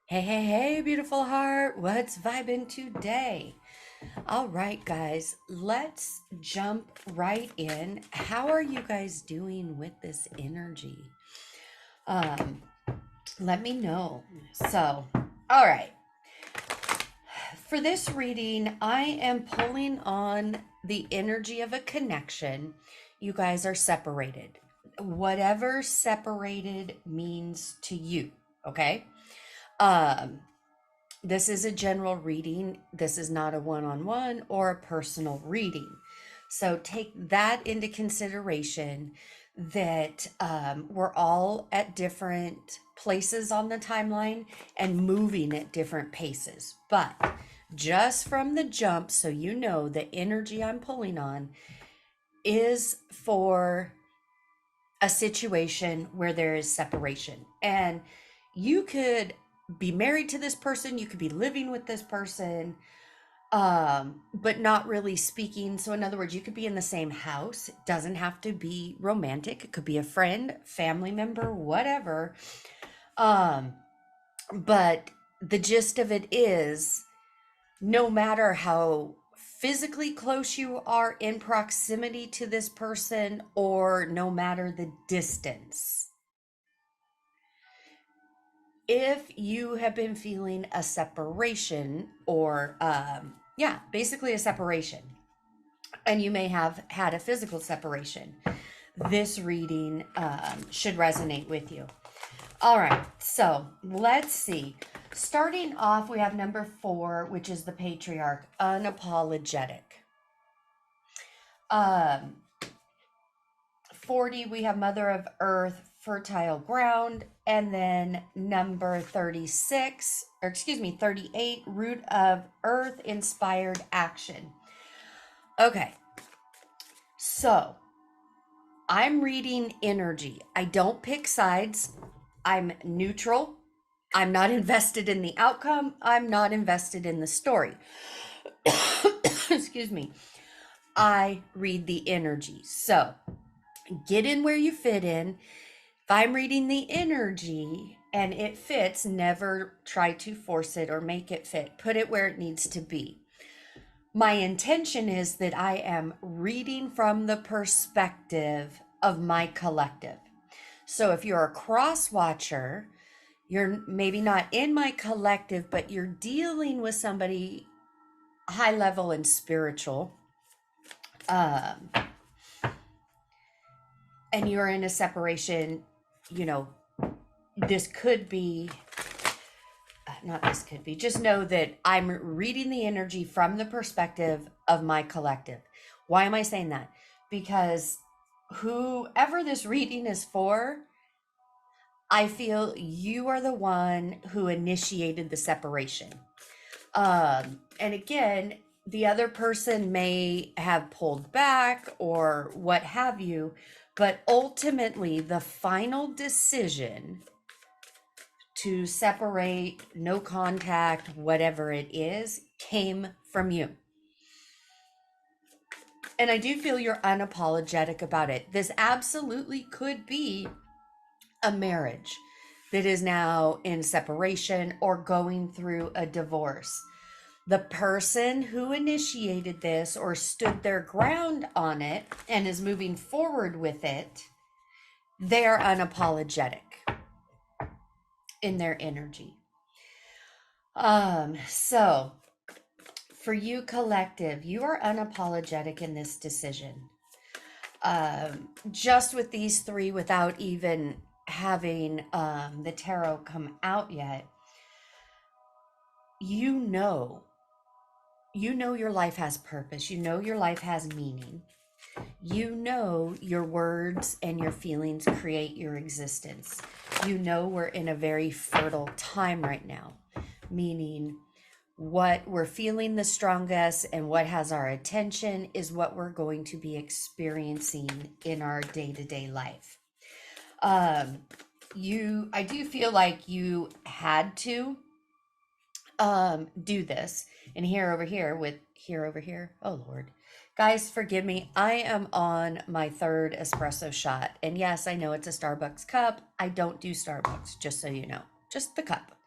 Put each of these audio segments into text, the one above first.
Hey, hey, hey, beautiful heart. What's vibing today? All right, guys, let's jump right in. How are you guys doing with this energy? Um, Let me know. So, all right, for this reading, I am pulling on the energy of a connection. You guys are separated. Whatever separated means to you, okay? Um, This is a general reading. This is not a one on one or a personal reading. So take that into consideration that we're all at different places on the timeline and moving at different paces. But just from the jump, so you know the energy I'm pulling on is for a situation where there is separation. And you could be married to this person, you could be living with this person, but not really speaking. So, in other words, you could be in the same house. It doesn't have to be romantic, it could be a friend, family member, whatever. Um, but the gist of it is no matter how physically close you are in proximity to this person, or no matter the distance, if you have been feeling a separation or yeah, basically a separation, and you may have had a physical separation, this reading should resonate with you. All right, so let's see. Starting off, we have number 4, which is the patriarch, unapologetic. um 40, we have Mother of Earth, fertile ground. And then number 36, or excuse me, 38, root of earth, inspired action. Okay, so I'm reading energy. I don't pick sides. I'm neutral. I'm not invested in the outcome. I'm not invested in the story. Excuse me. I read the energy. So get in where you fit in. If I'm reading the energy and it fits, never try to force it or make it fit. Put it where it needs to be. My intention is that I am reading from the perspective of my collective. So if you're a cross watcher, you're maybe not in my collective, but you're dealing with somebody high level and spiritual. Um, and you're in a separation, you know, this could be not this could be, just know that I'm reading the energy from the perspective of my collective. Why am I saying that? Because whoever this reading is for, I feel you are the one who initiated the separation. And again, the other person may have pulled back or what have you, but ultimately the final decision to separate, no contact, whatever it is, came from you. And I do feel you're unapologetic about it. This absolutely could be a marriage that is now in separation or going through a divorce. The person who initiated this or stood their ground on it and is moving forward with it, they're unapologetic in their energy. So for you, collective, you are unapologetic in this decision. Just with these three, without even having the tarot come out yet, you know, your life has purpose. You know your life has meaning. You know your words and your feelings create your existence. You know we're in a very fertile time right now, meaning what we're feeling the strongest and what has our attention is what we're going to be experiencing in our day-to-day life. um I do feel like you had to do this. And here over here, oh Lord, guys, forgive me, I am on my 3rd espresso shot, and yes, I know it's a Starbucks cup. I don't do Starbucks, just so you know, just the cup.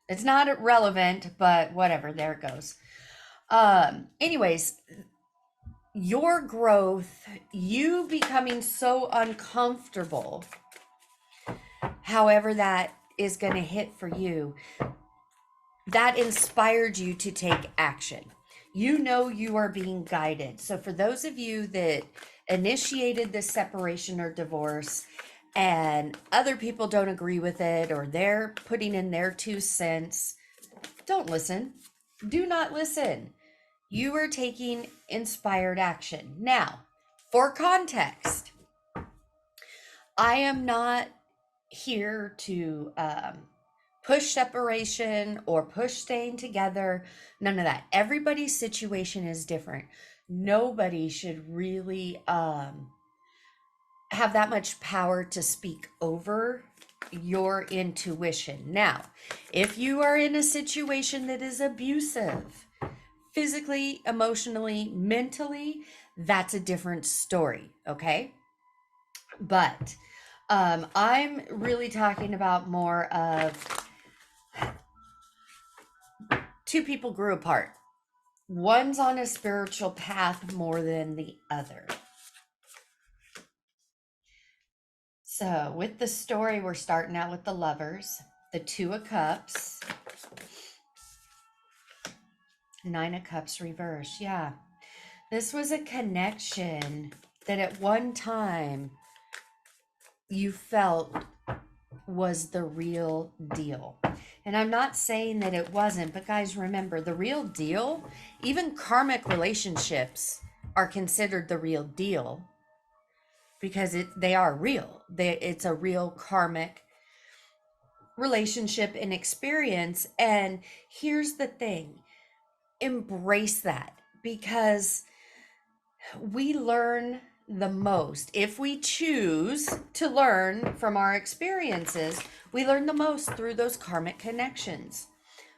It's not relevant, but whatever, there it goes. Anyways, your growth, you becoming so uncomfortable, however that is going to hit for you, that inspired you to take action. You know you are being guided. So for those of you that initiated this separation or divorce and other people don't agree with it, or they're putting in their 2 cents, don't listen. Do not listen. You are taking inspired action. Now, for context, I am not here to push separation or push staying together. None of that. Everybody's situation is different. Nobody should really have that much power to speak over your intuition. Now, if you are in a situation that is abusive, physically, emotionally, mentally, that's a different story, okay? But I'm really talking about more of two people grew apart. One's on a spiritual path more than the other. So, with the story, we're starting out with the lovers, the Two of Cups, Nine of Cups reverse. Yeah. This was a connection that at one time you felt was the real deal. And I'm not saying that it wasn't, but guys, remember the real deal, even karmic relationships are considered the real deal because they are real. It's a real karmic relationship and experience. And here's the thing, embrace that, because we learn the most. If we choose to learn from our experiences, we learn the most through those karmic connections.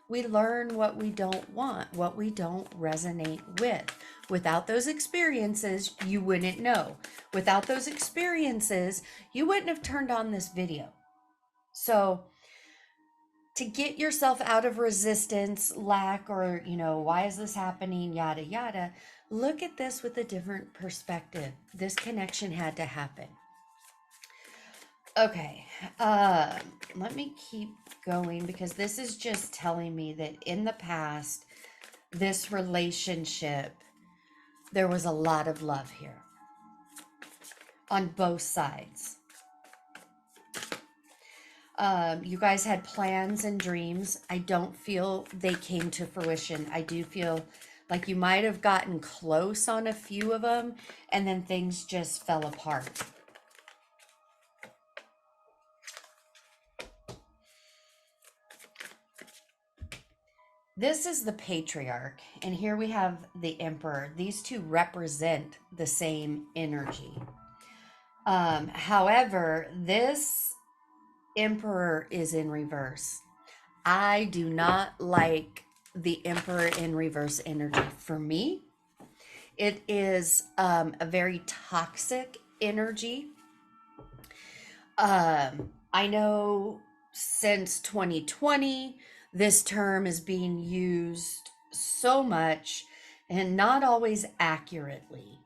We learn what we don't want, what we don't resonate with. Without those experiences, you wouldn't know. Without those experiences, you wouldn't have turned on this video. So, to get yourself out of resistance, lack, or, why is this happening, yada, yada, look at this with a different perspective. This connection had to happen. Okay, let me keep going because this is just telling me that in the past, this relationship, there was a lot of love here on both sides. You guys had plans and dreams. I don't feel they came to fruition. I do feel like you might have gotten close on a few of them and then things just fell apart. This is the patriarch, and here we have the emperor. These two represent the same energy. However, this emperor is in reverse. I do not like the emperor in reverse energy. For me, it is a very toxic energy. I know since 2020, this term is being used so much and not always accurately.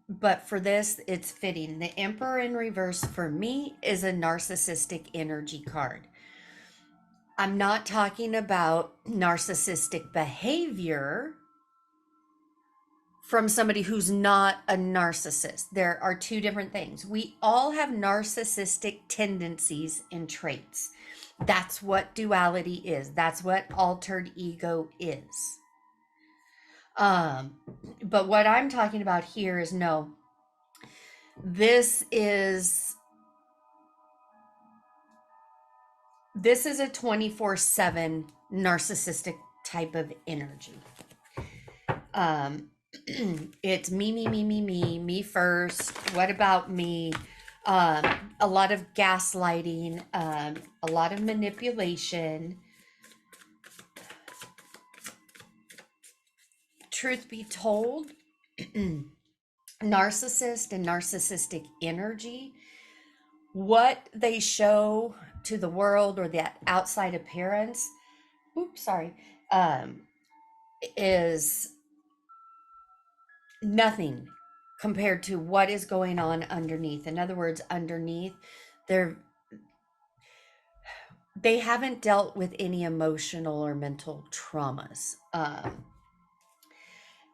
But for this, it's fitting. The Emperor in reverse for me is a narcissistic energy card. I'm not talking about narcissistic behavior from somebody who's not a narcissist. There are two different things. We all have narcissistic tendencies and traits. That's what duality is. That's what altered ego is. But what I'm talking about here is no, this is a 24/7 narcissistic type of energy. It's me first. What about me? A lot of gaslighting, a lot of manipulation. Truth be told, narcissist and narcissistic energy, what they show to the world or that outside appearance, oops, sorry, um, is nothing compared to what is going on underneath. In other words, underneath, they're they haven't dealt with any emotional or mental traumas.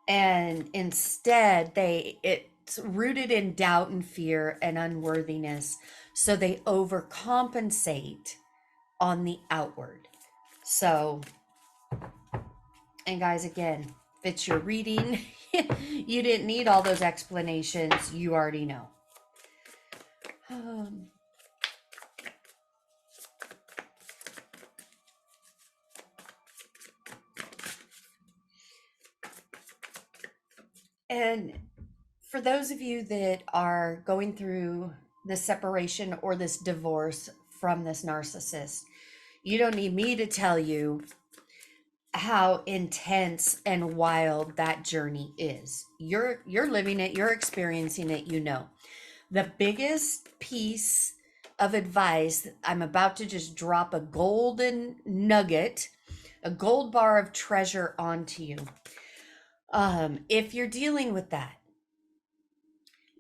And instead it's rooted in doubt and fear and unworthiness, so they overcompensate on the outward. So, and guys, again, if it's your reading, you didn't need all those explanations, you already know. um, and for those of you that are going through this separation or this divorce from this narcissist, you don't need me to tell you how intense and wild that journey is. You're living it, you're experiencing it, you know. The biggest piece of advice, I'm about to just drop a golden nugget, a gold bar of treasure onto you. If you're dealing with that,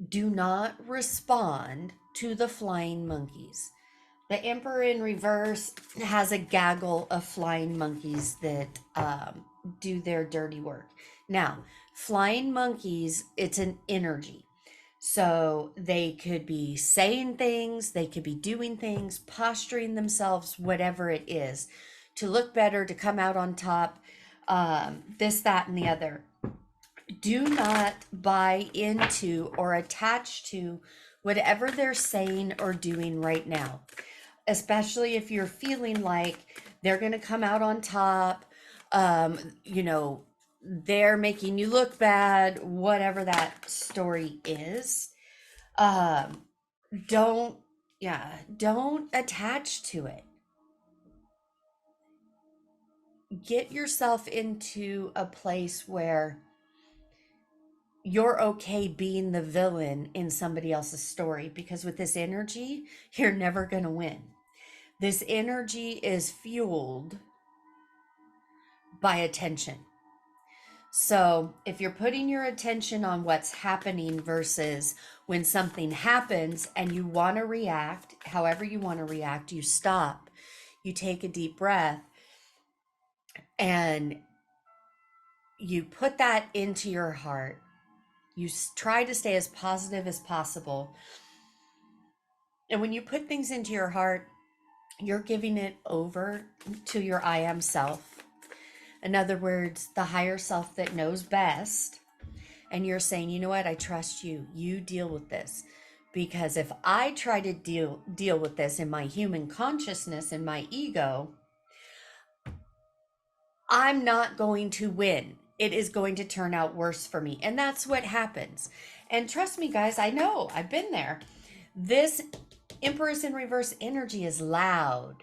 do not respond to the flying monkeys. The Emperor in reverse has a gaggle of flying monkeys that do their dirty work. Now, flying monkeys, it's an energy. So they could be saying things, they could be doing things, posturing themselves, whatever it is, to look better, to come out on top, this, that, and the other. Do not buy into or attach to whatever they're saying or doing right now, especially if you're feeling like they're going to come out on top, you know, they're making you look bad, whatever that story is. Um, don't, yeah, don't attach to it. Get yourself into a place where you're okay being the villain in somebody else's story, because with this energy, you're never going to win. This energy is fueled by attention. So if you're putting your attention on what's happening versus when something happens and you want to react, however you want to react, you stop, you take a deep breath, and you put that into your heart. You try to stay as positive as possible. And when you put things into your heart, you're giving it over to your I am self. In other words, the higher self that knows best. And you're saying, you know what, I trust you. You deal with this. Because if I try to deal with this in my human consciousness and my ego, I'm not going to win. It is going to turn out worse for me. And that's what happens. And trust me, guys, I know, I've been there. This Empress in reverse energy is loud.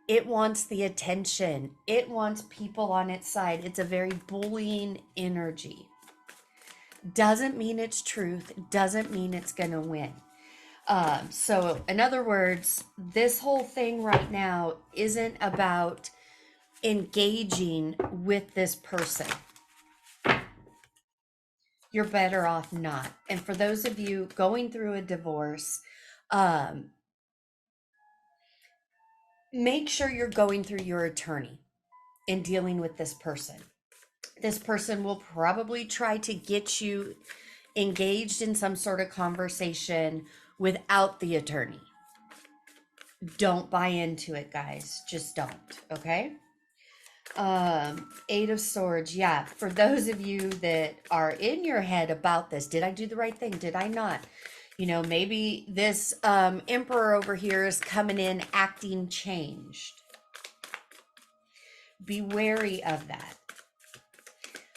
It wants the attention. It wants people on its side. It's a very bullying energy. Doesn't mean it's truth. Doesn't mean it's going to win. So in other words, this whole thing right now isn't about engaging with this person. You're better off not. And for those of you going through a divorce, make sure you're going through your attorney in dealing with this person. This person will probably try to get you engaged in some sort of conversation without the attorney. Don't buy into it, guys. Just don't, okay? Eight of Swords. Yeah, for those of you that are in your head about this, did I do the right thing? Did I not? You know, maybe this Emperor over here is coming in acting changed. Be wary of that.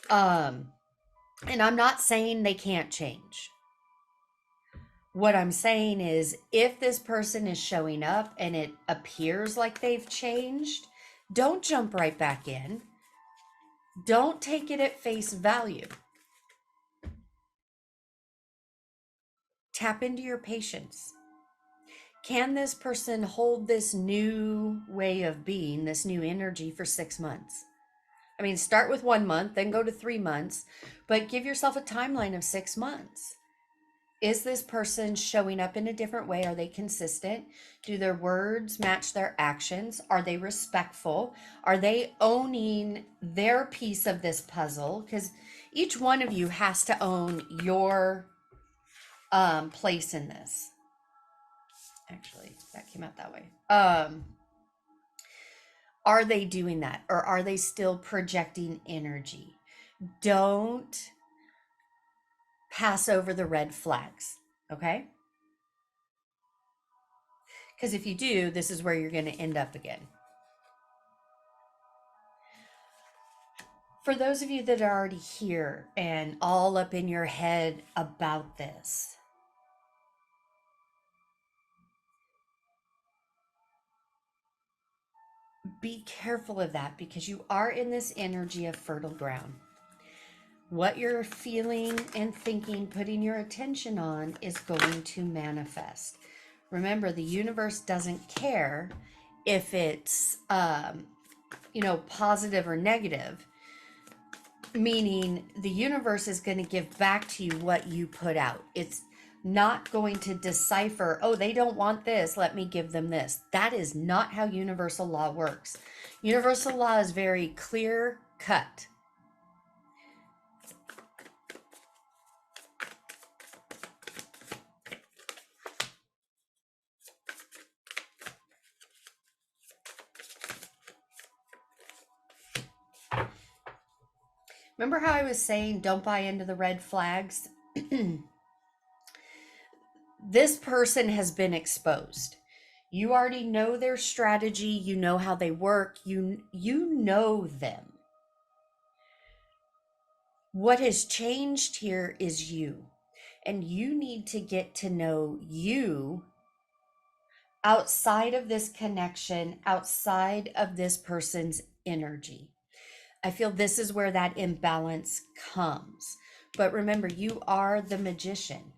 And I'm not saying they can't change. What I'm saying is, if this person is showing up and it appears like they've changed, don't jump right back in. Don't take it at face value. Tap into your patience. Can this person hold this new way of being, this new energy for 6 months? I mean, start with 1 month, then go to 3 months, but give yourself a timeline of 6 months. Is this person showing up in a different way? Are they consistent? Do their words match their actions? Are they respectful? Are they owning their piece of this puzzle? Because each one of you has to own your place in this. Actually, that came out that way. Are they doing that, or are they still projecting energy? Don't pass over the red flags, okay? Because if you do, this is where you're going to end up again. For those of you that are already here and all up in your head about this, be careful of that, because you are in this energy of fertile ground. What you're feeling and thinking, putting your attention on, is going to manifest. Remember, the universe doesn't care if it's, positive or negative, meaning the universe is going to give back to you what you put out. It's not going to decipher, oh, they don't want this, let me give them this. That is not how universal law works. Universal law is very clear cut. Remember how I was saying don't buy into the red flags? This person has been exposed. You already know their strategy, you know how they work, you know them. What has changed here is you. And you need to get to know you outside of this connection, outside of this person's energy. I feel this is where that imbalance comes. But remember, you are the magician.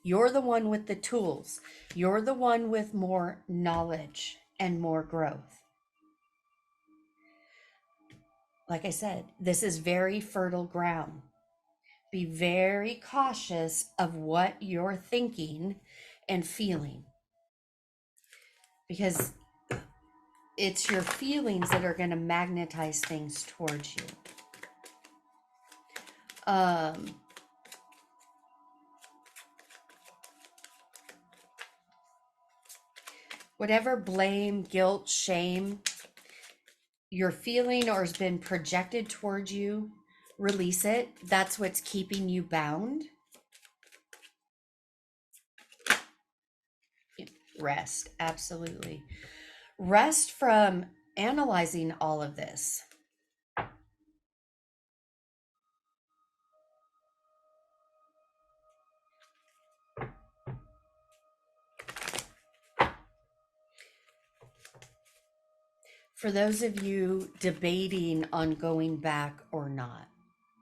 You're the one with the tools. You're the one with more knowledge and more growth. Like I said, this is very fertile ground. Be very cautious of what you're thinking and feeling, because it's your feelings that are going to magnetize things towards you. Whatever blame, guilt, shame you're feeling or has been projected towards you, release it. That's what's keeping you bound. Rest, absolutely. Rest from analyzing all of this. For those of you debating on going back or not,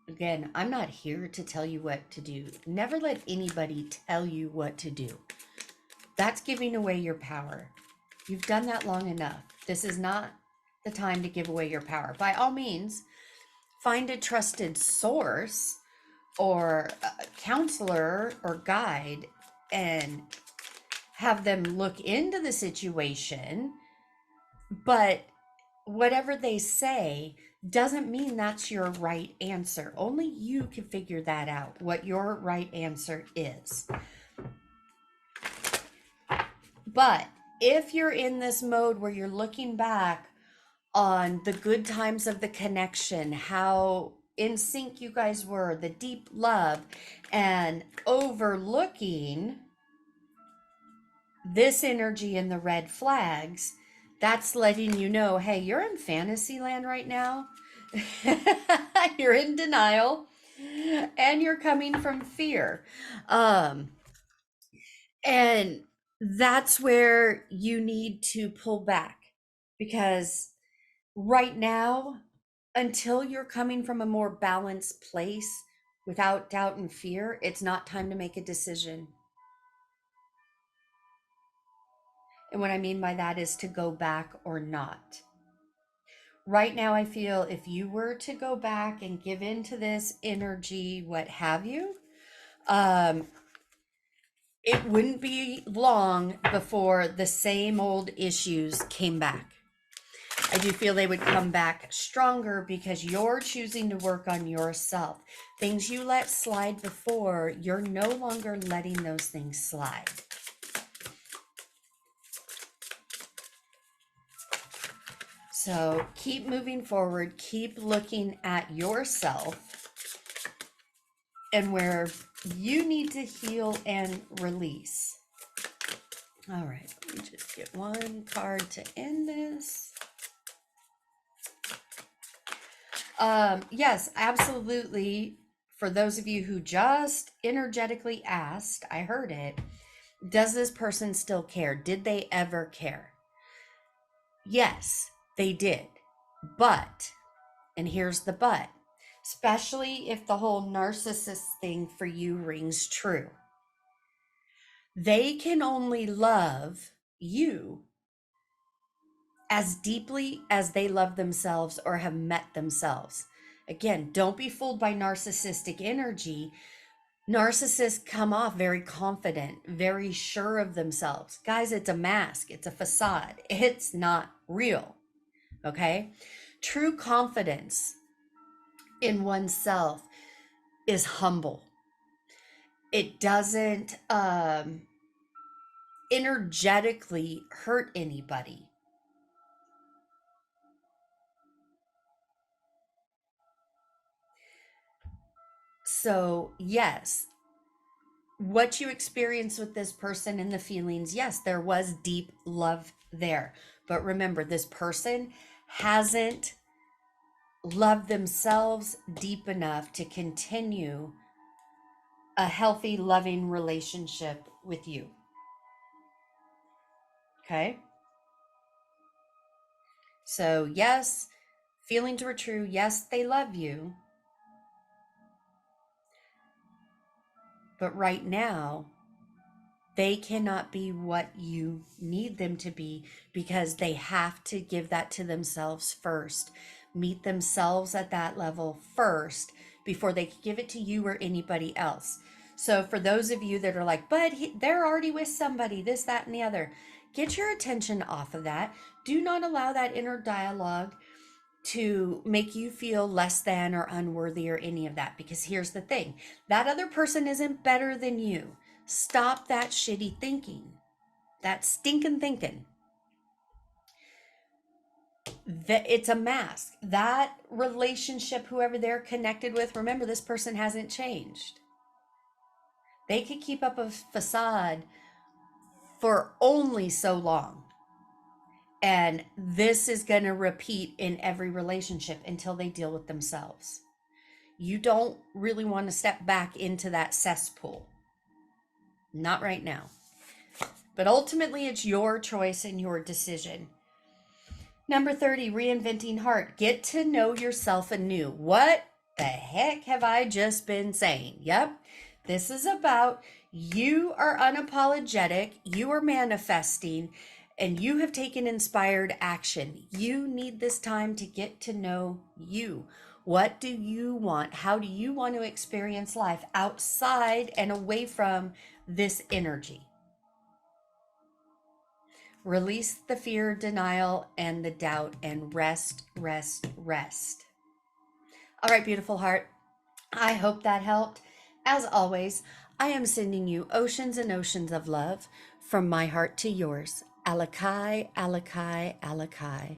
again, I'm not here to tell you what to do. Never let anybody tell you what to do. That's giving away your power. You've done that long enough. This is not the time to give away your power. By all means, find a trusted source or a counselor or guide and have them look into the situation. But whatever they say doesn't mean that's your right answer. Only you can figure that out, what your right answer is. But if you're in this mode where you're looking back on the good times of the connection, how in sync you guys were, the deep love, and overlooking this energy and the red flags, that's letting you know, hey, you're in fantasy land right now. You're in denial and you're coming from fear. And that's where you need to pull back, because right now, until you're coming from a more balanced place without doubt and fear, it's not time to make a decision. And what I mean by that is to go back or not. Right now, I feel if you were to go back and give into this energy, what have you, um, it wouldn't be long before the same old issues came back. I do feel they would come back stronger because you're choosing to work on yourself. Things you let slide before, you're no longer letting those things slide. So keep moving forward, keep looking at yourself and where you need to heal and release. All right, let me just get one card to end this. Yes, absolutely. For those of you who just energetically asked, I heard it. Does this person still care? Did they ever care? Yes, they did. But, and here's the but, especially if the whole narcissist thing for you rings true, they can only love you as deeply as they love themselves or have met themselves. Again, don't be fooled by narcissistic energy. Narcissists come off very confident, very sure of themselves. Guys, it's a mask, it's a facade, it's not real. Okay? True confidence in oneself is humble. It doesn't energetically hurt anybody. So, yes, what you experience with this person and the feelings, yes, there was deep love there. But remember, this person hasn't loved themselves deep enough to continue a healthy, loving relationship with you. Okay? So, yes, feelings were true. Yes, they love you. But right now, they cannot be what you need them to be because they have to give that to themselves first, meet themselves at that level first before they can give it to you or anybody else. So for those of you that are like, but they're already with somebody, this, that, and the other, get your attention off of that. Do not allow that inner dialogue to make you feel less than or unworthy or any of that. Because here's the thing, that other person isn't better than you. Stop that shitty thinking, that stinking thinking. That it's a mask. That relationship, whoever they're connected with, remember, this person hasn't changed. They could keep up a facade for only so long. And this is going to repeat in every relationship until they deal with themselves. You don't really want to step back into that cesspool. Not right now. But ultimately, it's your choice and your decision. Number 30, reinventing heart. Get to know yourself anew. What the heck have I just been saying? Yep. This is about you are unapologetic, you are manifesting, and you have taken inspired action. You need this time to get to know you. What do you want? How do you want to experience life outside and away from this energy? Release the fear, denial, and the doubt, and rest, rest, rest. All right, beautiful heart. I hope that helped. As always, I am sending you oceans and oceans of love from my heart to yours. Alakai, Alakai, Alakai.